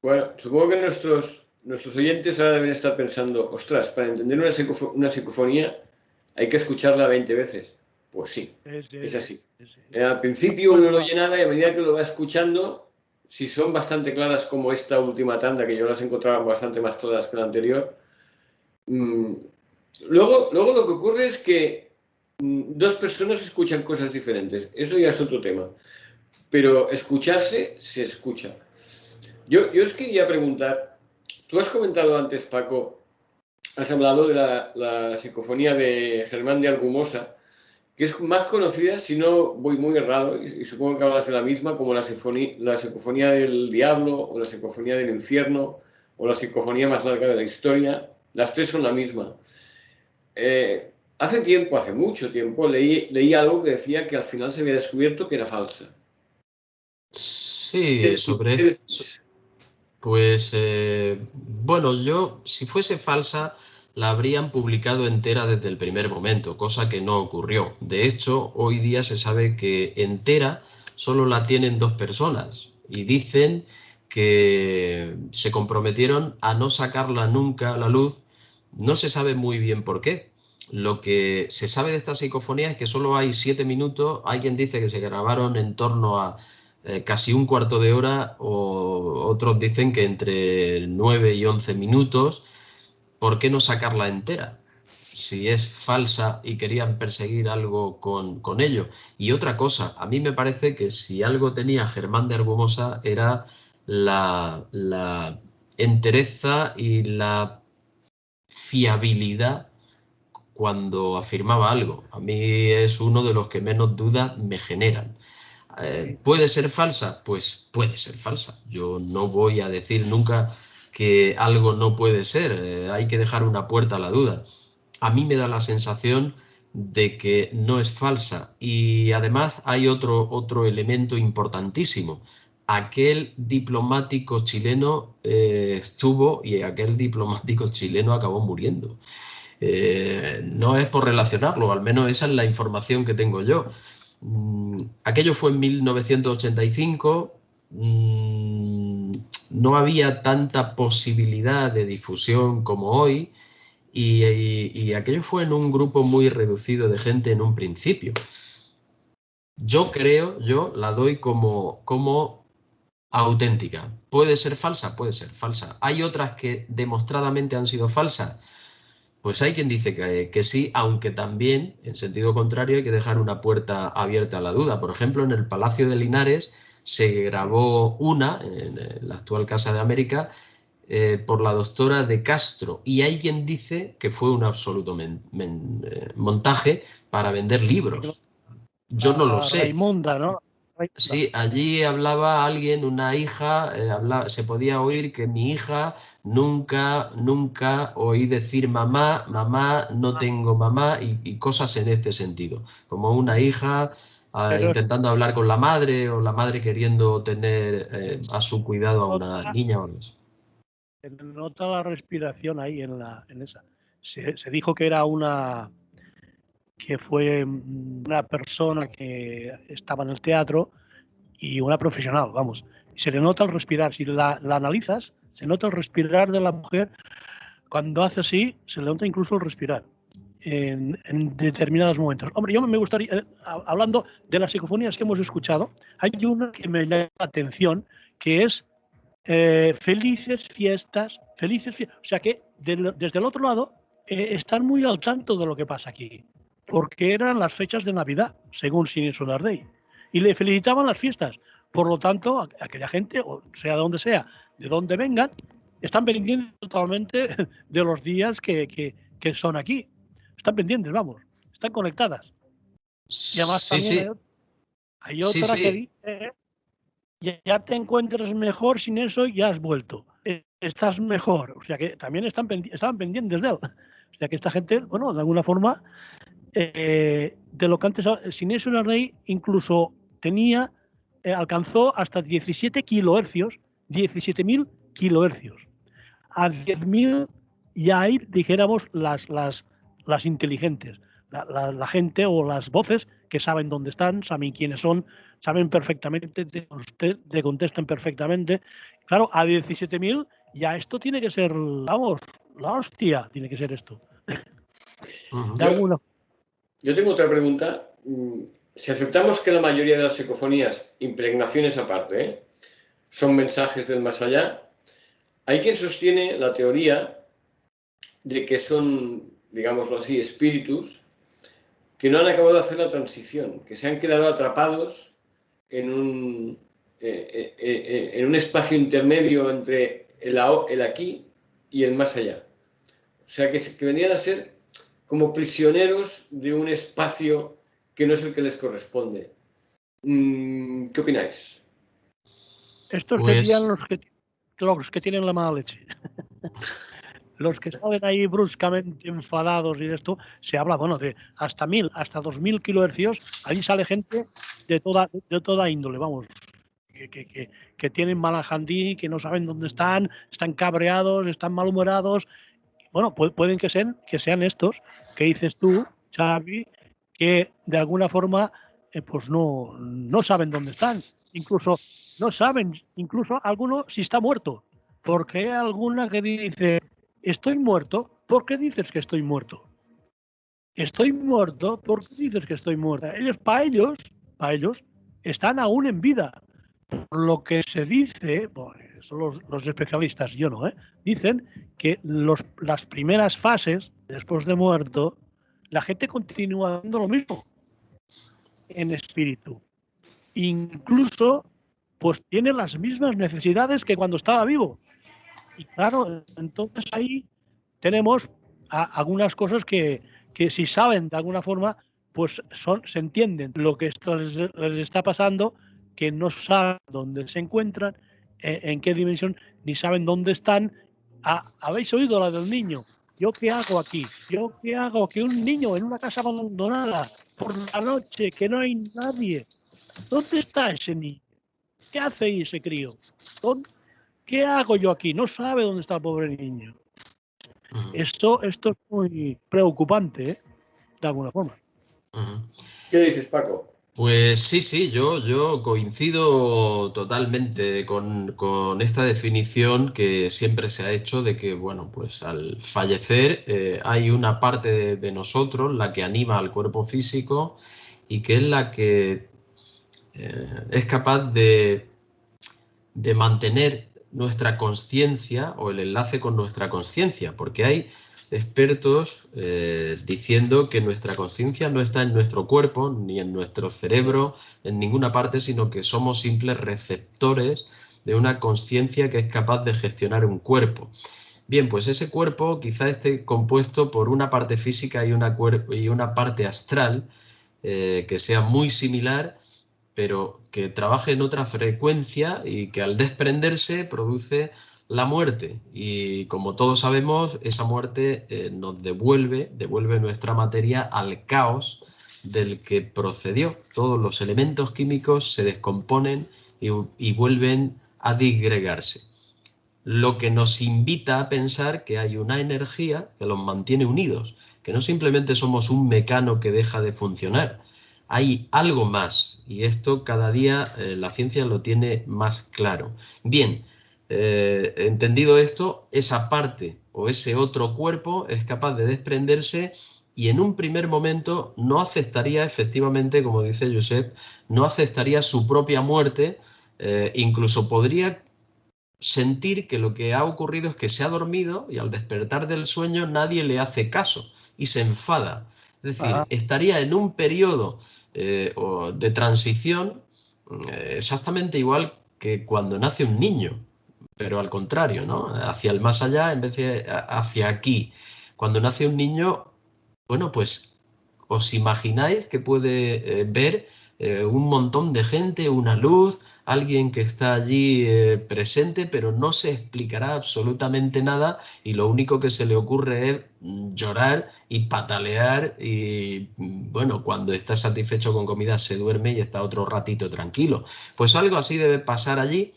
Bueno, supongo que nuestros oyentes ahora deben estar pensando, ostras, para entender una psicofonía hay que escucharla 20 veces. Pues sí, es así. Al principio uno no oye nada y a medida que lo va escuchando, si son bastante claras como esta última tanda, que yo las encontraba bastante más claras que la anterior, luego lo que ocurre es que dos personas escuchan cosas diferentes. Eso ya es otro tema. Pero escucharse, se escucha. Yo os quería preguntar, tú has comentado antes, Paco, has hablado de la psicofonía de Germán de Argumosa, que es más conocida, si no voy muy errado, y supongo que hablas de la misma, como la psicofonía del diablo, o la psicofonía del infierno, o la psicofonía más larga de la historia. Las tres son la misma. Hace mucho tiempo, leí algo que decía que al final se había descubierto que era falsa.
Sí, pues bueno, si fuese falsa, la habrían publicado entera desde el primer momento, cosa que no ocurrió. De hecho, hoy día se sabe que entera solo la tienen 2 personas y dicen que se comprometieron a no sacarla nunca a la luz. No se sabe muy bien por qué. Lo que se sabe de esta psicofonía es que solo hay 7 minutos. Alguien dice que se grabaron en torno a casi un cuarto de hora, o otros dicen que entre 9 y 11 minutos. ¿Por qué no sacarla entera? Si es falsa y querían perseguir algo con ello. Y otra cosa, a mí me parece que si algo tenía Germán de Argumosa era la entereza y la fiabilidad cuando afirmaba algo. A mí es uno de los que menos dudas me generan. ¿Puede ser falsa? Pues puede ser falsa. Yo no voy a decir nunca que algo no puede ser. Hay que dejar una puerta a la duda. A mí me da la sensación de que no es falsa. Y además hay otro elemento importantísimo. Aquel diplomático chileno estuvo y aquel diplomático chileno acabó muriendo. No es por relacionarlo, al menos esa es la información que tengo yo. Aquello fue en 1985, no había tanta posibilidad de difusión como hoy y aquello fue en un grupo muy reducido de gente en un principio. Yo la doy como auténtica. ¿Puede ser falsa? Puede ser falsa. ¿Hay otras que demostradamente han sido falsas? Pues hay quien dice que sí, aunque también, en sentido contrario, hay que dejar una puerta abierta a la duda. Por ejemplo, en el Palacio de Linares se grabó una, en la actual Casa de América, por la doctora de Castro. Y hay quien dice que fue un absoluto montaje para vender libros. Yo no lo sé.
Raimonda, ¿no?
Sí, allí hablaba alguien, una hija, se podía oír que mi hija nunca oí decir mamá, mamá, no tengo mamá y cosas en este sentido. Como una hija intentando hablar con la madre o la madre queriendo tener a su cuidado a una niña o algo así.
Se nota la respiración ahí en esa. Se dijo que era que fue una persona que estaba en el teatro y una profesional, vamos. Se le nota el respirar. Si la analizas, se nota el respirar de la mujer. Cuando hace así, se le nota incluso el respirar en determinados momentos. Hombre, yo me gustaría, hablando de las psicofonías que hemos escuchado, hay una que me llama la atención, que es felices fiestas. O sea que desde el otro lado están muy al tanto de lo que pasa aquí, porque eran las fechas de Navidad, según Sinesio Lardey, y le felicitaban las fiestas. Por lo tanto, aquella gente, o sea de donde sea, de donde vengan, están pendientes totalmente de los días que son aquí. Están pendientes, vamos, están conectadas. Y además también hay otra que dice: ya te encuentras mejor sin eso, ya has vuelto. Estás mejor. O sea que también estaban pendientes de él. O sea que esta gente, bueno, de alguna forma, de lo que antes, Sinesio Lardey incluso alcanzó hasta 17 kilohercios, 17.000 kilohercios. A 10.000 ya hay, dijéramos, las inteligentes, la gente o las voces que saben dónde están, saben quiénes son, saben perfectamente, te contestan perfectamente. Claro, a 17.000 ya esto tiene que ser, vamos, la hostia, tiene que ser esto.
Yo tengo otra pregunta. Si aceptamos que la mayoría de las psicofonías, impregnaciones aparte, son mensajes del más allá, hay quien sostiene la teoría de que son, digámoslo así, espíritus que no han acabado de hacer la transición, que se han quedado atrapados en un espacio intermedio entre el aquí y el más allá. O sea, que vendrían a ser como prisioneros de un espacio que no es el que les corresponde. ¿Qué opináis?
Estos serían los que tienen la mala leche. Los que salen ahí bruscamente enfadados y de esto, se habla, bueno, de hasta 1.000, hasta 2.000 kilohercios. Allí sale gente de toda índole, vamos, que tienen mala jandí, que no saben dónde están cabreados, están malhumorados. Bueno, pueden que sean estos que dices tú, Xavi, que de alguna forma pues no saben dónde están. Incluso no saben, alguno si está muerto. Porque hay alguna que dice: estoy muerto, ¿por qué dices que estoy muerto? Estoy muerto, ¿por qué dices que estoy muerta? Para ellos, están aún en vida. Por lo que se dice, bueno, son los especialistas, yo no, dicen que las primeras fases, después de muerto, la gente continúa haciendo lo mismo en espíritu. Incluso, pues tiene las mismas necesidades que cuando estaba vivo. Y claro, entonces ahí tenemos algunas cosas que si saben de alguna forma, pues se entienden lo que esto les está pasando, que no saben dónde se encuentran, en qué dimensión, ni saben dónde están. ¿Habéis oído la del niño? ¿Yo qué hago aquí? ¿Yo qué hago? Que un niño en una casa abandonada por la noche, que no hay nadie. ¿Dónde está ese niño? ¿Qué hace ahí ese crío? ¿Qué hago yo aquí? No sabe dónde está el pobre niño. Esto es muy preocupante, de alguna forma.
¿Qué dices, Paco?
Pues sí, yo coincido totalmente con esta definición que siempre se ha hecho de que, bueno, pues al fallecer hay una parte de nosotros, la que anima al cuerpo físico y que es la que es capaz de mantener nuestra conciencia o el enlace con nuestra conciencia, porque hay expertos diciendo que nuestra conciencia no está en nuestro cuerpo, ni en nuestro cerebro, en ninguna parte, sino que somos simples receptores de una conciencia que es capaz de gestionar un cuerpo. Bien, pues ese cuerpo quizá esté compuesto por una parte física y una parte astral que sea muy similar, pero que trabaje en otra frecuencia y que al desprenderse produce la muerte. Y como todos sabemos, esa muerte nos devuelve nuestra materia al caos del que procedió. Todos los elementos químicos se descomponen y vuelven a disgregarse. Lo que nos invita a pensar que hay una energía que los mantiene unidos, que no simplemente somos un mecano que deja de funcionar. Hay algo más y esto cada día la ciencia lo tiene más claro. Bien, entendido esto, esa parte o ese otro cuerpo es capaz de desprenderse y en un primer momento no aceptaría efectivamente, como dice Josep, no aceptaría su propia muerte, incluso podría sentir que lo que ha ocurrido es que se ha dormido y al despertar del sueño nadie le hace caso y se enfada. Es decir, estaría en un periodo de transición exactamente igual que cuando nace un niño, pero al contrario, ¿no? Hacia el más allá en vez de hacia aquí. Cuando nace un niño, bueno, pues os imagináis que puede ver un montón de gente, una luz, alguien que está allí presente, pero no se explicará absolutamente nada y lo único que se le ocurre es llorar y patalear y, bueno, cuando está satisfecho con comida se duerme y está otro ratito tranquilo. Pues algo así debe pasar allí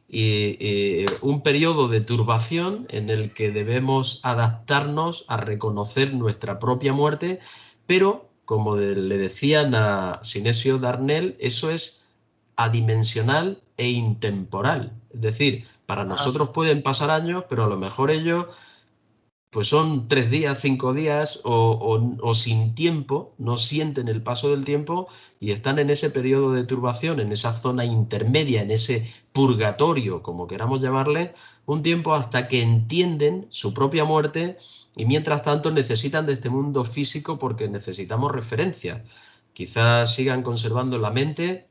y un periodo de turbación en el que debemos adaptarnos a reconocer nuestra propia muerte, pero, como le decían a Sinesio Darnell, eso es adimensional e intemporal. Es decir, para nosotros pueden pasar años, pero a lo mejor ellos pues son 3 días, 5 días o sin tiempo, no sienten el paso del tiempo y están en ese periodo de turbación, en esa zona intermedia, en ese purgatorio, como queramos llamarle, un tiempo hasta que entienden su propia muerte y mientras tanto necesitan de este mundo físico porque necesitamos referencias. Quizás sigan conservando la mente,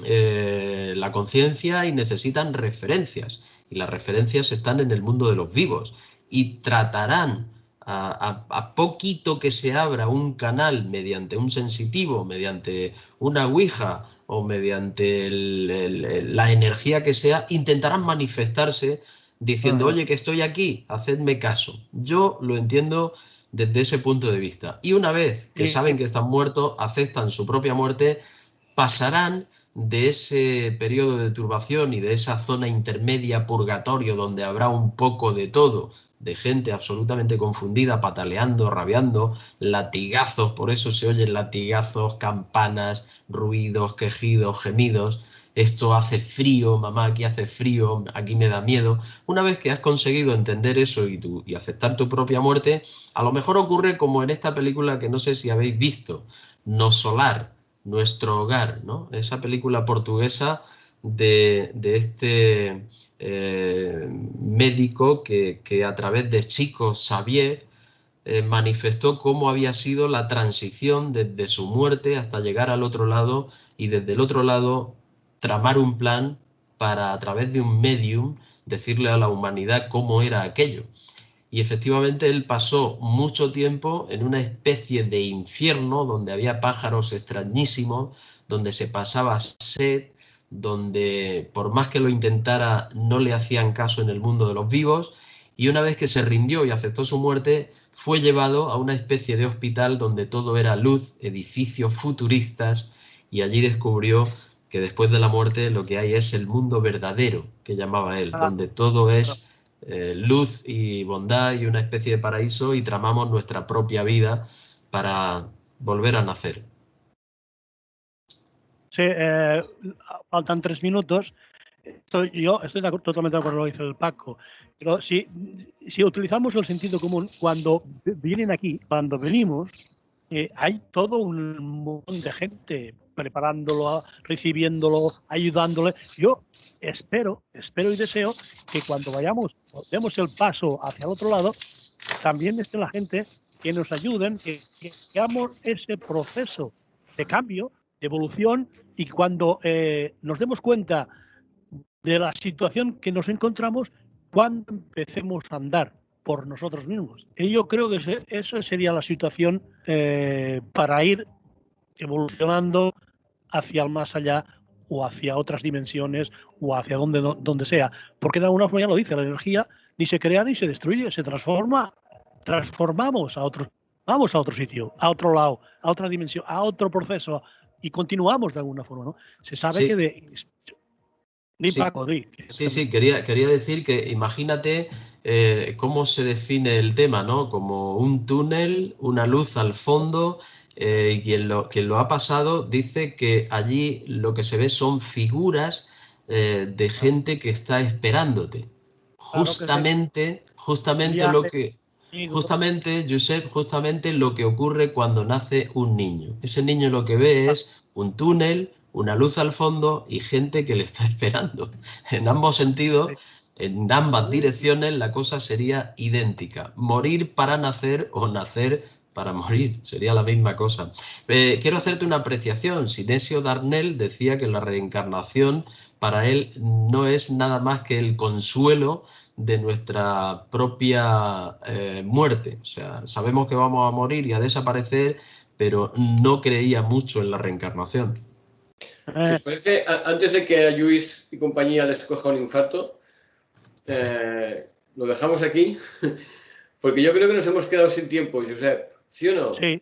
la conciencia y necesitan referencias. Y las referencias están en el mundo de los vivos y tratarán a poquito que se abra un canal mediante un sensitivo, mediante una ouija o mediante la energía que sea, intentarán manifestarse diciendo, oye, que estoy aquí, hacedme caso. Yo lo entiendo desde ese punto de vista. Y una vez que saben que están muertos, aceptan su propia muerte, pasarán de ese periodo de turbación y de esa zona intermedia purgatorio donde habrá un poco de todo, de gente absolutamente confundida, pataleando, rabiando, latigazos, por eso se oyen latigazos, campanas, ruidos, quejidos, gemidos. Esto hace frío, mamá, aquí hace frío, aquí me da miedo. Una vez que has conseguido entender eso y aceptar tu propia muerte, a lo mejor ocurre como en esta película que no sé si habéis visto, No Solar, Nuestro Hogar, ¿no? Esa película portuguesa de este médico que a través de Chico Xavier manifestó cómo había sido la transición desde su muerte hasta llegar al otro lado y desde el otro lado tramar un plan para, a través de un medium, decirle a la humanidad cómo era aquello. Y efectivamente él pasó mucho tiempo en una especie de infierno donde había pájaros extrañísimos, donde se pasaba sed, donde por más que lo intentara no le hacían caso en el mundo de los vivos, y una vez que se rindió y aceptó su muerte, fue llevado a una especie de hospital donde todo era luz, edificios futuristas, y allí descubrió que después de la muerte lo que hay es el mundo verdadero, que llamaba él, donde todo es luz y bondad y una especie de paraíso, y tramamos nuestra propia vida para volver a nacer.
Sí, faltan 3 minutos. Yo estoy totalmente de acuerdo con lo que dice el Paco, pero si utilizamos el sentido común, cuando vienen aquí, cuando venimos, hay todo un montón de gente preparándolo, recibiéndolo, ayudándole. Yo espero y deseo que cuando vayamos, demos el paso hacia el otro lado, también esté la gente que nos ayuden, que hagamos ese proceso de cambio, de evolución, y cuando nos demos cuenta de la situación que nos encontramos, cuando empecemos a andar por nosotros mismos. Y yo creo que esa sería la situación para ir evolucionando hacia el más allá, o hacia otras dimensiones, o hacia donde sea. Porque de alguna forma ya lo dice, la energía ni se crea ni se destruye, se transforma. Transformamos vamos a otro sitio, a otro lado, a otra dimensión, a otro proceso, y continuamos de alguna forma, ¿no? Se sabe
Sí.
que
Sí.
Paco,
Sí, quería decir que imagínate cómo se define el tema, ¿no? Como un túnel, una luz al fondo, y quien lo ha pasado dice que allí lo que se ve son figuras de gente que está esperándote. Justamente lo que ocurre cuando nace un niño. Ese niño lo que ve es un túnel, una luz al fondo y gente que le está esperando. En ambos sentidos, en ambas direcciones, la cosa sería idéntica. Morir para nacer o nacer para morir, sería la misma cosa. Quiero hacerte una apreciación. Sinesio Darnell decía que la reencarnación para él no es nada más que el consuelo de nuestra propia muerte. O sea, sabemos que vamos a morir y a desaparecer, pero no creía mucho en la reencarnación.
Si os parece, antes de que a Lluís y compañía les coja un infarto, lo dejamos aquí, porque yo creo que nos hemos quedado sin tiempo, Josep. ¿Sí o no?
Sí.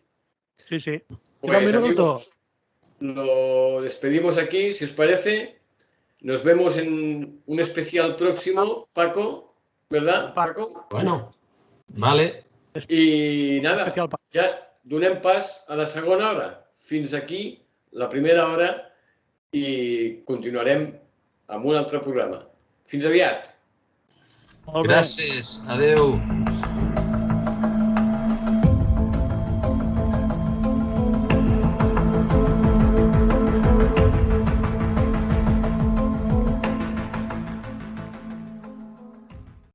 Pues amigos, lo despedimos aquí, si os parece. Nos vemos en un especial próximo, Paco, ¿verdad, Paco?
Bueno, vale.
I nada, ja donem pas a la segona hora. Fins aquí la primera hora i continuarem amb un altre programa. Fins aviat.
Gràcies. Adeu.